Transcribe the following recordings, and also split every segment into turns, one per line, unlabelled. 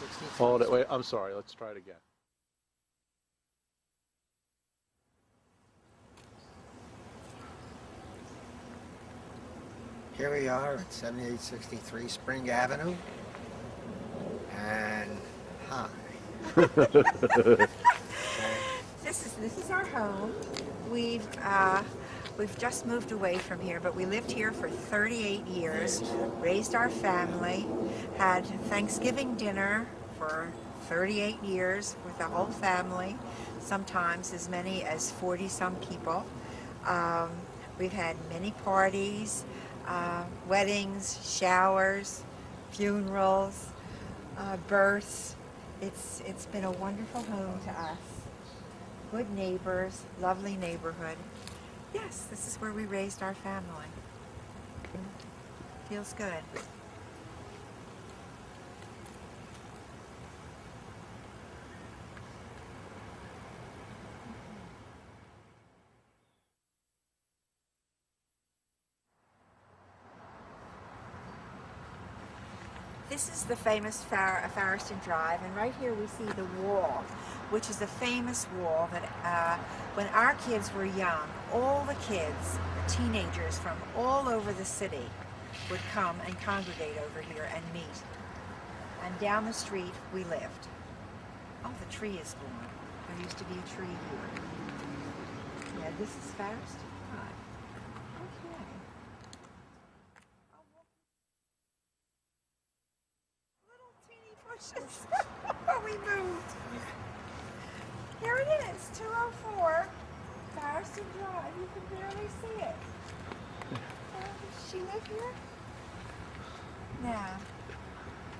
7863.
Hold it, wait, I'm sorry, let's try it again.
Here we are at 7863 Spring Avenue. And hi.
This is our home. We've just moved away from here, but we lived here for 38 years, raised our family, had Thanksgiving dinner for 38 years with the whole family, sometimes as many as 40-some people. We've had many parties, weddings, showers, funerals, births. It's been a wonderful home to us. Good neighbors, lovely neighborhood. Yes, this is where we raised our family. Feels good. This is the famous Farriston Drive, and right here we see the wall, which is a famous wall that when our kids were young, all the kids, teenagers from all over the city would come and congregate over here and meet. And down the street we lived. Oh, the tree is gone. There used to be a tree here. Yeah, this is Farriston Drive. Okay. Little teeny bushes. We moved. Here it is, 204 Harrison Drive. You can barely see it. Does she live here? No.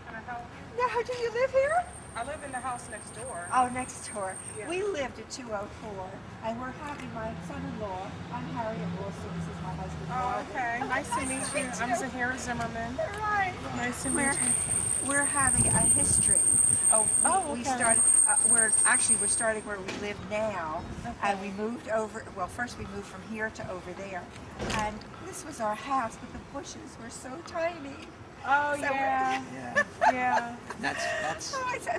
Can I help you?
No, do you live here?
I live in the house next door.
Oh, next door.
Yeah.
We lived at 204, and we're having my son-in-law. I'm Harriet Wilson. This is my husband.
Oh, okay. Nice to meet you. I'm Zahara Zimmerman.
Right.
Nice to meet you.
We're having a history. We started. We're starting where we live now, and we moved over. Well, first we moved from here to over there, and this was our house, but the bushes were so tiny.
Oh,
So
yeah. Yeah.
That's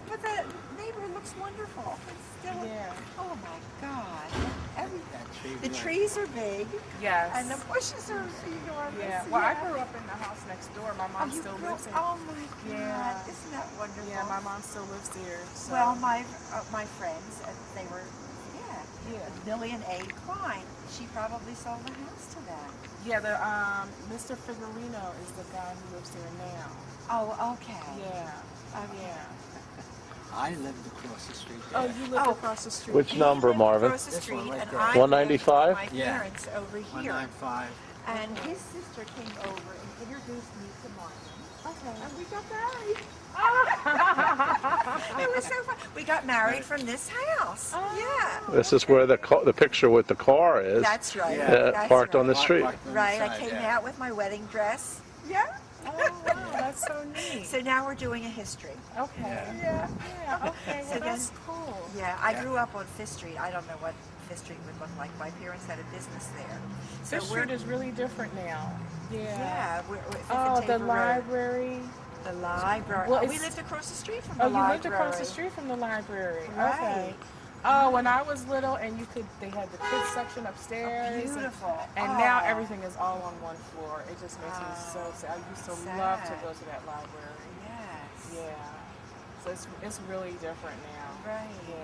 But the neighborhood looks wonderful. It's still.
Yeah.
Oh my God! The
that tree.
trees are big.
Yes.
And the bushes are enormous.
Yeah. Well, I grew up in the house next door. My mom still lives in it.
Oh my God!
Yeah.
Isn't that wonderful?
Yeah, my mom still lives there. So.
Well, my friends, they were,
Yeah.
Millie and A. Klein. She probably sold the house to them.
Yeah, Mr. Figurino is the guy who lives there now.
Oh, okay.
Yeah.
Okay.
Yeah.
I lived across the street there.
Oh, you live across the street.
Which
He
number,
lived
Marvin?
Across the
This
street,
one right
and
there.
I
195?
lived with my
Yeah.
parents over here.
195.
And his sister came over and introduced me to Marvin.
Okay.
And we got married. It was so fun. We got married from this house. Yeah.
This is where the picture with the car is.
That's right.
Yeah.
That's
Parked on
right.
the street.
Parked on the
Right, I
side,
came
yeah.
out with my wedding dress. Yeah.
Oh, wow, that's so neat.
So now we're doing a history.
Okay.
Yeah.
Yeah, okay,
So
well,
then-
that's cool.
Yeah, I grew up on Fifth Street. I don't know what Fifth Street would look like. My parents had a business there. So
This street is really different now. Yeah.
yeah, we're Fifth
Oh,
and
the
Tabor Road.
library.
The library.
Well,
Oh, we
it's-
lived across the street from the
Oh, you
library.
lived across the street from the library.
Right.
Okay. Oh, when I was little, and they had the kids section upstairs.
Oh, beautiful.
And now everything is all on one floor. It just makes me so sad. I used to love to
sad.
go to that library.
Yes.
Yeah. So it's really different now.
Right.
Yeah.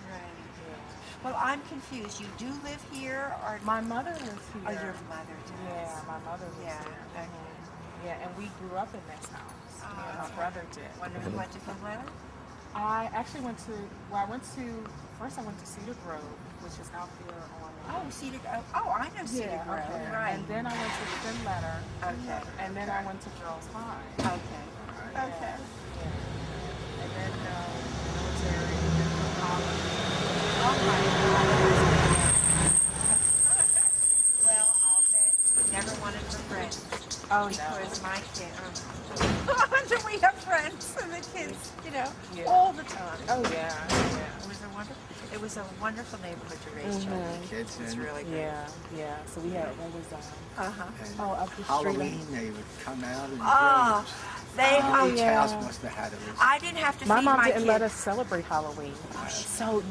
Right.
Yeah.
Well, I'm confused. You do live here, or
My mother lives here.
oh, your mother does?
Yeah, my mother lives
Yeah.
there.
Okay.
Yeah, and we grew up in this house.
Oh,
Me and my
that's
brother did.
When we went to Finland?
I actually went to Cedar Grove, which is out there on.
Oh, Cedar Grove. Oh, I know Cedar Grove.
okay.
Right.
And then I went to Finletter.
Okay.
And then I went to Girls High.
Okay.
Yeah,
Okay.
yeah. And then military, and then college.
Oh my God. Well, I'll bet you never wanted for friends.
Oh,
Because my kid, and we have friends and the kids,
Yeah.
all the time.
Oh, yeah, yeah.
It was a wonderful neighborhood to raise children.
Kids
It's
in.
really good.
Yeah, yeah. So we had, what was that?
Uh-huh.
And
Oh, up the street.
Halloween, they would come out in
Oh,
droves.
They, oh,
Each
yeah.
house must have had at least.
I didn't have to
My
feed
mom
my
didn't
kids.
let us celebrate Halloween. So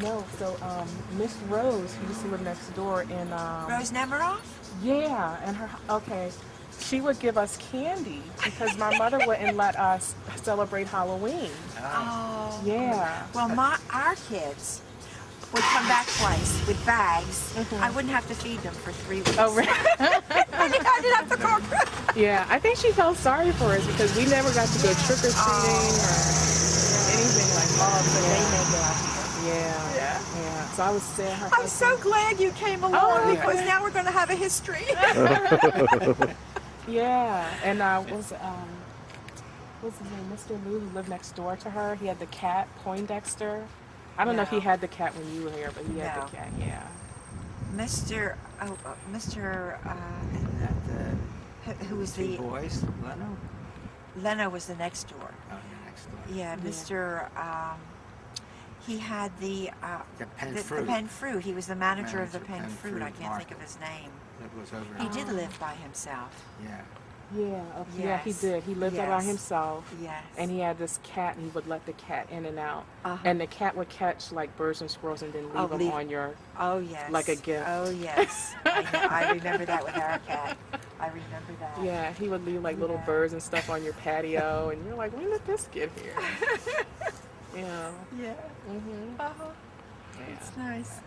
Miss Rose, who used to live next door, and
Rose Nemiroff?
yeah, and she would give us candy because my mother wouldn't let us celebrate Halloween.
Oh.
Yeah.
Well, our kids would come back twice with bags. I wouldn't have to feed them for 3 weeks.
Oh, really?
I didn't have to cook.
Yeah, I think she felt sorry for us because we never got to go trick or treating or anything like that.
But they make it out here.
Yeah. So I was saying her.
I'm so glad you came along
Oh,
because now we're going to have a history.
Yeah, and what's his name? Mr. Lou, who lived next door to her. He had the cat, Poindexter. I don't know if he
No.
had the cat when you were here, but he had
No.
the cat. Yeah.
Mr.
And
Who was
two
the
boys, Leno?
Leno was the next door.
Oh, yeah, next door.
Yeah, Mr. He had the
Fruit.
the Penn Fruit. He was the manager of the
Manager,
Penn
Penn
Fruit. I
Fruit
can't think
Market.
of his name.
That was over.
He did live by himself.
Yeah.
Yeah, he
Yes.
did. He lived there by
Yes.
himself.
Yes.
And he had this cat, and he would let the cat in and out.
Uh-huh.
And the cat would catch like birds and squirrels and then leave them on your.
Oh yes.
like a gift.
Oh yes. I remember that with our cat. I remember that.
Yeah, he would leave like little
Yeah.
birds and stuff on your patio, and you're like, when did this get here? Yeah.
Yeah.
Mhm.
Uh-huh.
Yeah.
It's nice.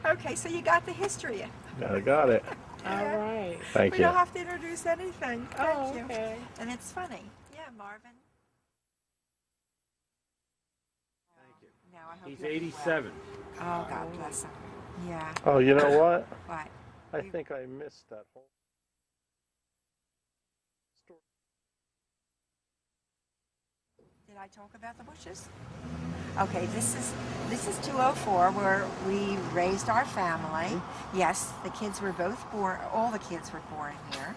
Okay, so you got the history.
I got it.
All right.
Thank
We
you.
don't have to introduce anything. Thank
Oh,
you.
okay.
And it's funny. Yeah, Marvin.
Thank you.
Now I hope
He's
you're
87.
well. Oh, God bless him. Yeah.
Oh, you know what?
What?
I think I missed that whole story.
Did I talk about the bushes? Okay, this is 204 where we raised our family. Yes, the kids were both born. All the kids were born here.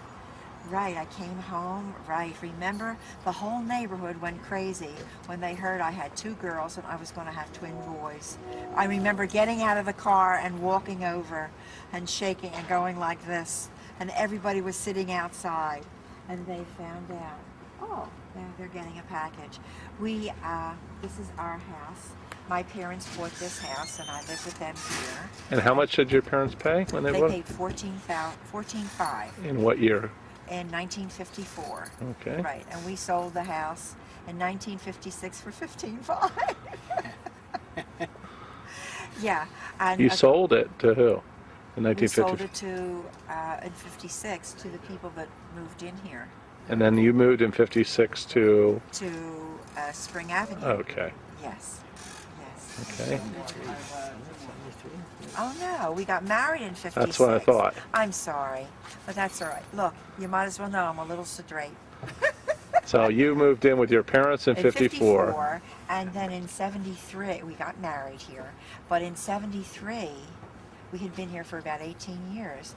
Right, I came home. Right, remember the whole neighborhood went crazy when they heard I had 2 girls and I was going to have twin boys. I remember getting out of the car and walking over and shaking and going like this, and everybody was sitting outside, and they found out. Oh, now they're getting a package. This is our house. My parents bought this house, and I lived with them here.
And how much did your parents pay when they
They
bought
paid $14,500
In what year?
in 1954.
Okay.
Right, and we sold the house in 1956 for $15,500. Yeah, and
You sold it to who? In
we sold
1950.
it to in *56 to the people that moved in here
And then you moved in 56 to.
to Spring Avenue.
Okay.
Yes, yes.
Okay.
Oh no, we got married in '56.
That's what I thought.
I'm sorry, but that's all right. Look, you might as well know I'm a little straight.
So you moved in with your parents in 54.
And then in '73 we got married here. But in '73 we had been here for about 18 years.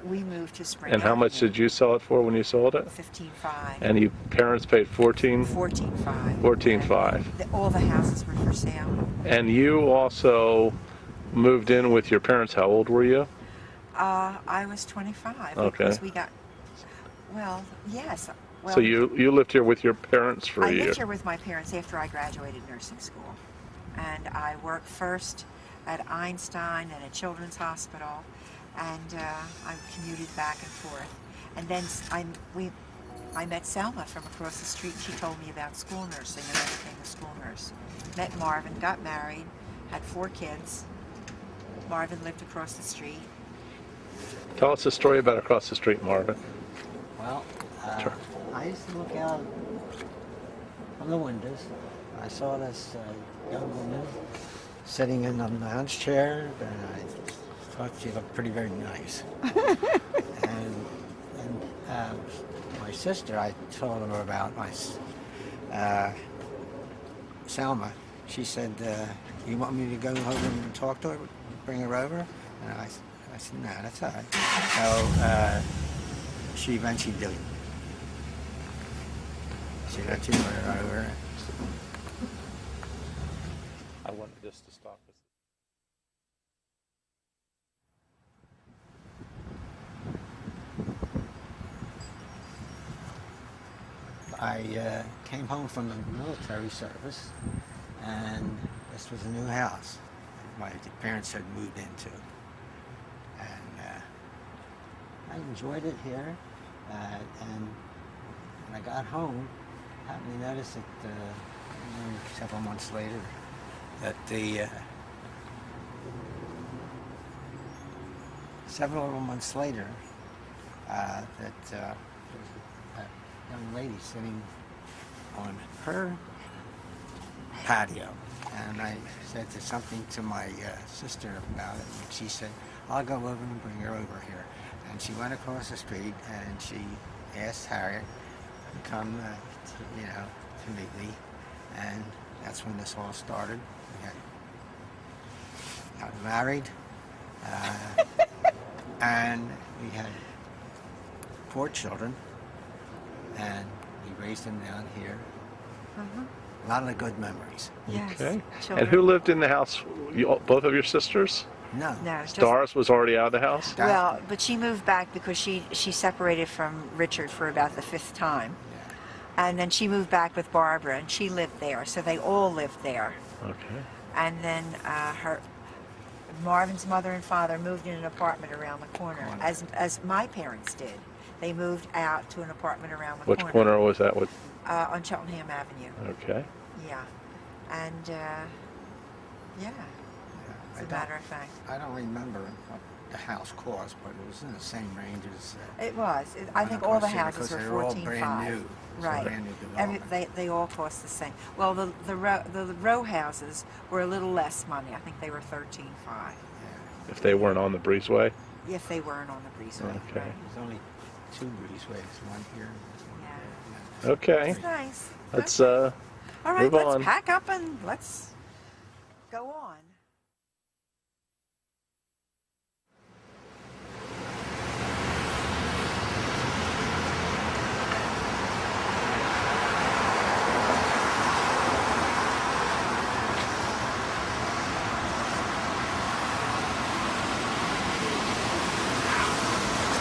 We moved to Spring
And how much
Avenue.
did you sell it for when you sold it?
$15,500.
And your parents paid 14.
$14,500.
$14,500.
All the houses were for sale.
And you also moved in with your parents. How old were you?
I was 25
Okay.
because we got. Well, yes. Well,
So you lived here with your parents for
I
a year.
lived here with my parents after I graduated nursing school, and I worked first at Einstein and a children's hospital, and I commuted back and forth. And then I met Selma from across the street. She told me about school nursing, and I became a school nurse. Met Marvin, got married, had 4 kids. Marvin lived across the street.
Tell us a story about across the street, Marvin.
Well,
Sure.
I used to look out from the windows. I saw this young woman sitting in a lounge chair, and I thought she looked very nice. and my sister, I told her about Selma. She said, "You want me to go over and talk to her, bring her over?" And I said, "No, that's all right." So she eventually did. She eventually brought her over.
I wanted this to stop us.
I came home from the military service, and this was a new house my parents had moved into. And I enjoyed it here. And when I got home, I happened to notice that several months later, that several months later, that there was a young lady sitting on her patio. And I said something to my sister about it, and she said, I'll go over and bring her over here. And she went across the street, and she asked Harriet to come, to meet me. And that's when this all started. We got married, and we had 4 children, and we raised them down here. A lot of good memories.
Yes.
Okay.
Children.
And who lived in the house? Both of your sisters?
No.
No, just,
Doris was already out of the house?
well, but she moved back because she separated from Richard for about the 5th time. And then she moved back with Barbara, and she lived there. So they all lived there.
Okay.
And then Marvin's mother and father moved in an apartment around the corner, as my parents did. They moved out to an apartment around the corner.
Which corner was that?
On Cheltenham Avenue.
Okay.
Yeah. And, yeah, as a matter of fact.
I don't remember what the house cost, but it was in the same range as...
It was. I think all the houses were
they were all brand
$14,500.
new. It was a
Right.
brand new
And
development.
they all cost the same. Well, the row houses were a little less money. I think they were $13,500.
If they weren't on the breezeway?
If they weren't on the breezeway.
Okay.
Right.
There's only 2 breezeways, one here and one
Yeah.
there.
Okay.
It's nice.
Let's
All right,
move
let's
on.
pack up and let's go on.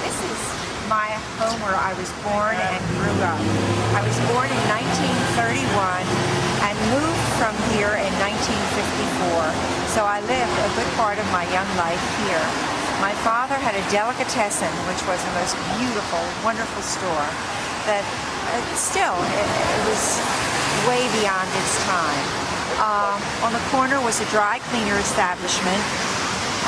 This is my home where I was born and grew up. I was born in 1931 and moved from here in 1954. So I lived a good part of my young life here. My father had a delicatessen, which was the most beautiful, wonderful store that it was way beyond its time. On the corner was a dry cleaner establishment,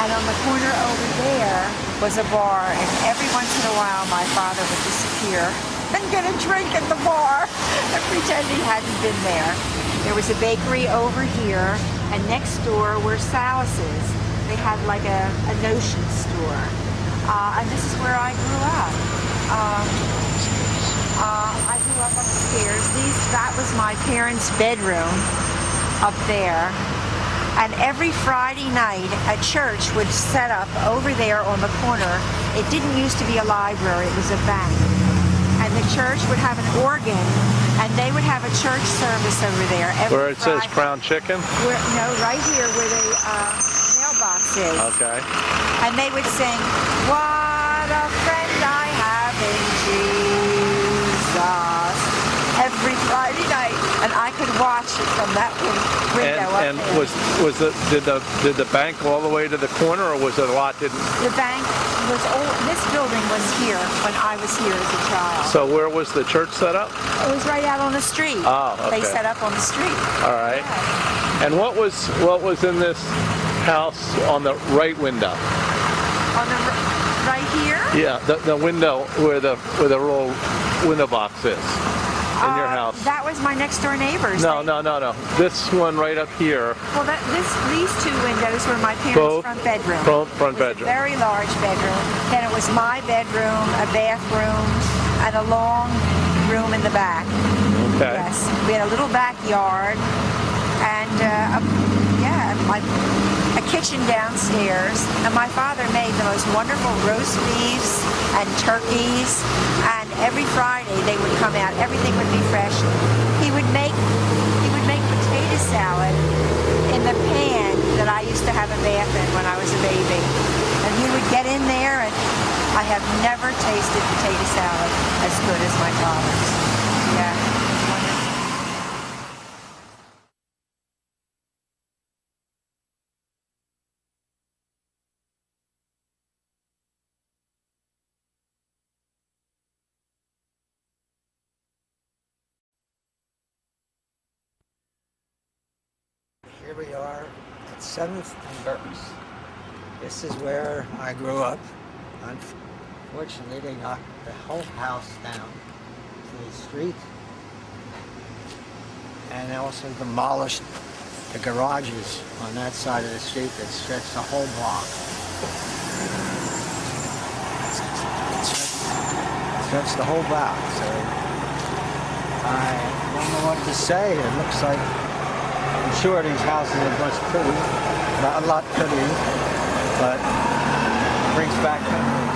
and on the corner over there was a bar, and every once in a while my father would disappear and get a drink at the bar and pretend he hadn't been there. There was a bakery over here, and next door were Salas's. They had like a notion store, and this is where I grew up. I grew up upstairs. That was my parents' bedroom up there. And every Friday night, a church would set up over there on the corner. It didn't used to be a library, it was a bank. And the church would have an organ, and they would have a church service over there every
Where it says
Friday.
Crown Chicken?
No, right here where the mailbox is.
Okay.
And they would sing, "What a friend I have in Jesus," every Friday night, and I could watch it from that window up
And
there.
did the bank go all the way to the corner, or was it a lot didn't?
The bank was this building was here when I was here as a child.
So where was the church set up?
It was right out on the street.
Oh, okay.
They set up on the street.
All right.
Yeah.
And what was in this house on the right window?
On the right here.
Yeah, the window where the little window box is in your house.
That was my next door neighbors.
No. This one right up here.
Well, these 2 windows were my parents'
Both
front bedroom.
front
It was
bedroom.
a very large bedroom. Then it was my bedroom, a bathroom, and a long room in the back.
Okay.
Yes, we had a little backyard, and a kitchen downstairs. And my father made the most wonderful roast beefs and turkeys. And every Friday they would come out. Everything would be fresh. He would make potato salad in the pan that I used to have a bath in when I was a baby. And he would get in there, and I have never tasted potato salad as good as my father's. Yeah.
Here we are at 7th and Burks. This is where I grew up. Unfortunately, they knocked the whole house down to the street and also demolished the garages on that side of the street that stretched the whole block. Stretched the whole block, so I don't know what to say. It looks like, I'm sure these houses are much pretty, not a lot prettier, but it brings back memories.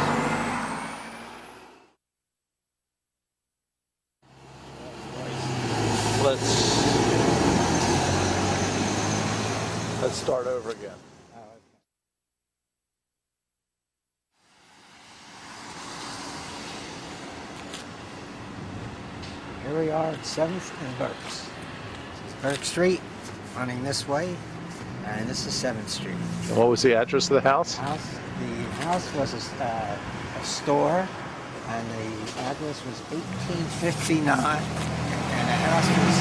Let's start over again.
Here we are at 7th and Burks. This is Burke Street, running this way, and this is 7th Street.
And what was the address of the house?
The house was a store, and the address was 1859, and the house was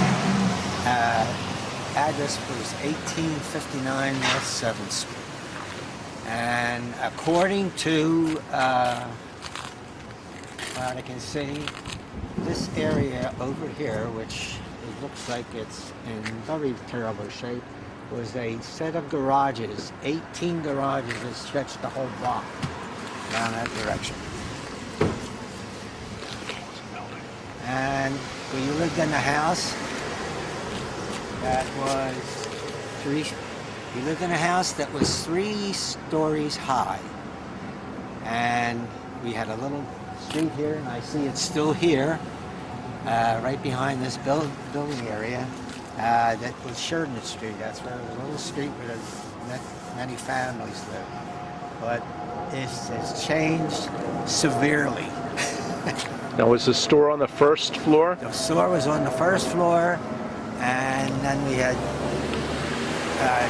address was 1859 North 7th Street. And according to what I can see, this area over here, which it looks like it's in very terrible shape, was a set of garages, 18 garages that stretched the whole block down that direction. And we lived in a house that was we lived in a house that was 3 stories high. And we had a little street here, and I see it's still here, right behind this building area. That was Sheridan Street. That's where it was a little street where many families live. But it's changed severely.
Now, was the store on the first floor?
The store was on the first floor, and then we had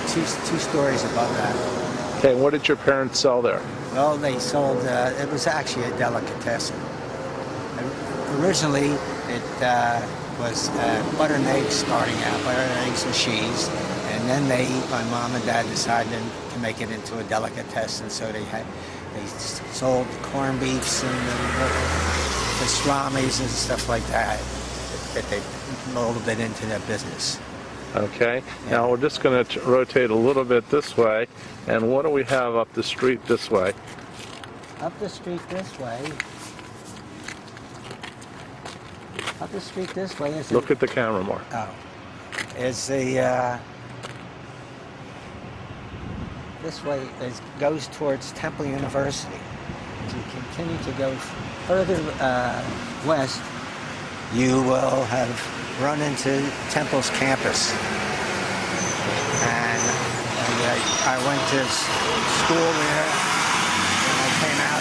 two stories above that.
Okay, and what did your parents sell there?
Well, they sold, it was actually a delicatessen. Originally, it was butter and eggs starting out, butter and eggs and cheese, and then my mom and dad decided to make it into a delicatessen, so they sold the corned beefs and the pastrami's and stuff like that they molded it into their business.
Okay,
Yeah.
Now we're just going to rotate a little bit this way, and what do we have up the street this way?
Up the street this way is
Look at the camera more.
Is this way goes towards Temple University. As you continue to go further west, you will have run into Temple's campus. And I went to school there, and I came out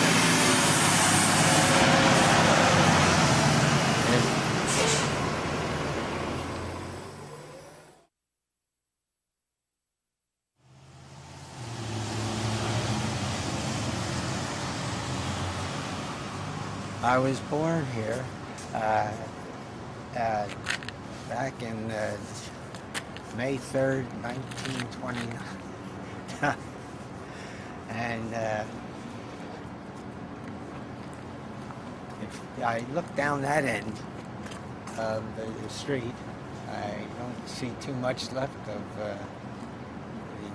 I was born here back in May 3rd, 1929. And if I look down that end of the street, I don't see too much left of the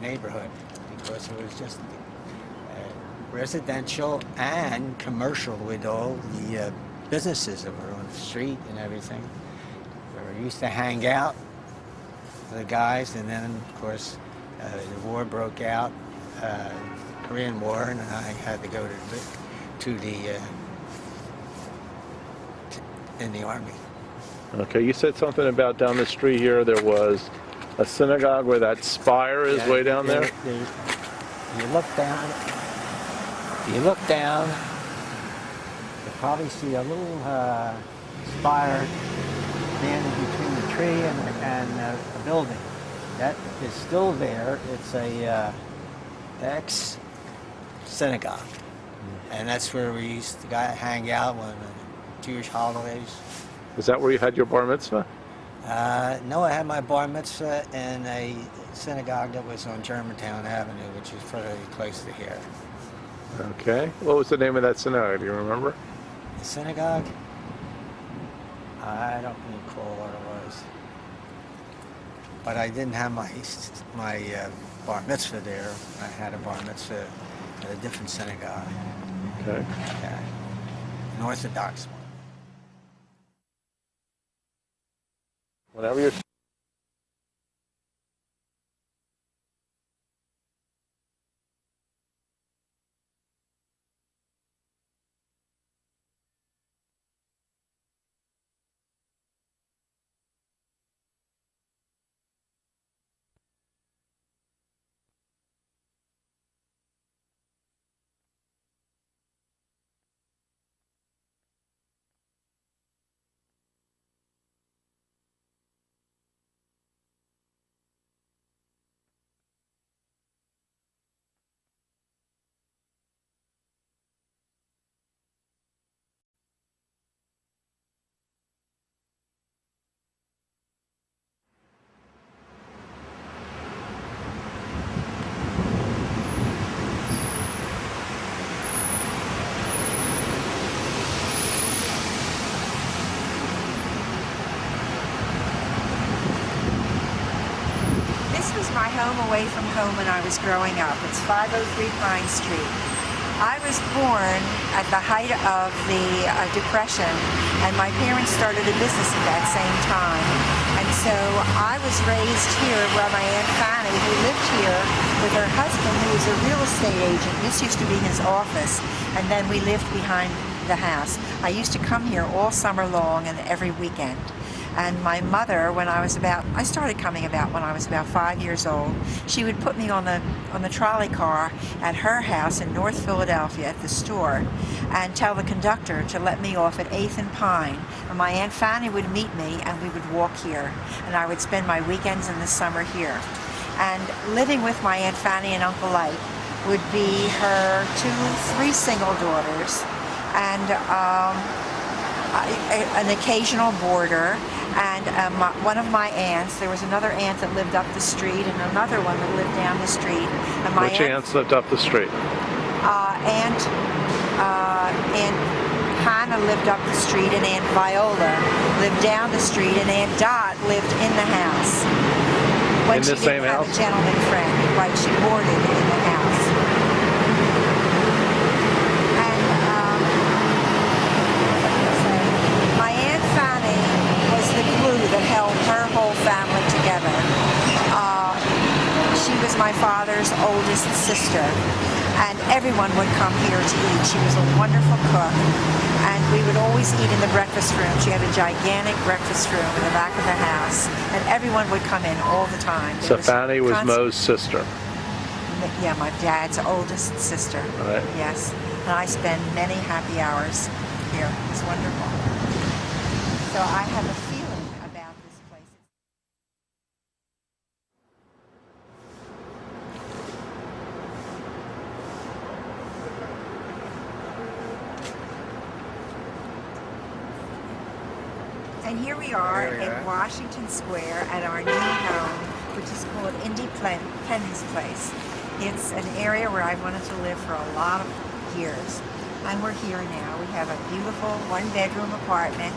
neighborhood, because it was just residential and commercial with all the businesses that were on the street and everything. We used to hang out, the guys, and then of course the war broke out, Korean War, and I had to go in the army.
Okay, you said something about down the street here there was a synagogue where that spire is way down there?
You look down, you'll probably see a little spire standing between the tree and a building. That is still there. It's a ex-synagogue. And that's where we used to hang out on Jewish holidays.
Is that where you had your bar mitzvah?
No, I had my bar mitzvah in a synagogue that was on Germantown Avenue, which is pretty close to here.
Okay. What was the name of that synagogue? Do you remember?
The synagogue? I don't recall what it was. But I didn't have my bar mitzvah there. I had a bar mitzvah at a different synagogue.
Okay.
Yeah. An Orthodox one.
Whenever you're
My home away from home when I was growing up. It's 503 Pine Street. I was born at the height of the Depression, and my parents started a business at that same time. And so I was raised here where my Aunt Fanny, who lived here with her husband, who was a real estate agent. This used to be his office, and then we lived behind the house. I used to come here all summer long and every weekend. And my mother, I started coming about when I was about 5 years old. She would put me on the trolley car at her house in North Philadelphia at the store and tell the conductor to let me off at 8th and Pine. And my Aunt Fanny would meet me and we would walk here. And I would spend my weekends in the summer here. And living with my Aunt Fanny and Uncle Ike would be her 3 single daughters and an occasional boarder. And one of my aunts, there was another aunt that lived up the street and another one that lived down the street. And my
Which aunts lived up the street?
Aunt Hannah lived up the street, and Aunt Viola lived down the street, and Aunt Dot lived in the house. When
In the same house?
She didn't have a gentleman friend, right? She boarded in the house. That held her whole family together. She was my father's oldest sister, and everyone would come here to eat. She was a wonderful cook, and we would always eat in the breakfast room. She had a gigantic breakfast room in the back of the house, and everyone would come in all the time.
So Fanny was Mo's sister?
Yeah, my dad's oldest sister.
Right.
Yes, and I spend many happy hours here. It's wonderful. So I have a feeling about this place. And here we are in Washington Square at our new home, which is called Indy Penn's Place. It's an area where I've wanted to live for a lot of years. And we're here now. We have a beautiful one-bedroom apartment.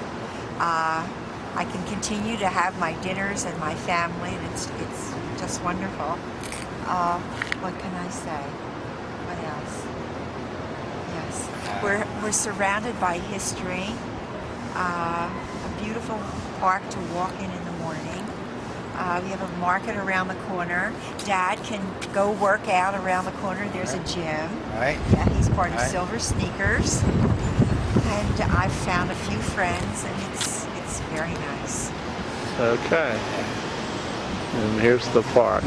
I can continue to have my dinners and my family, and it's just wonderful. What can I say? What else? Yes, we're surrounded by history. A beautiful park to walk in the morning. We have a market around the corner. Dad can go work out around the corner. There's a gym.
Right.
Yeah, he's part of Silver Sneakers. And I've found a few friends, and it's very nice.
Okay. And here's the park.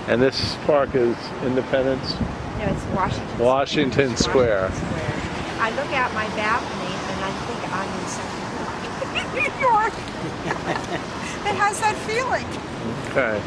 And this park is Independence?
No, it's
Washington Square.
I look out my balcony and I think I'm in Central Park, New York. It has that feeling.
Okay.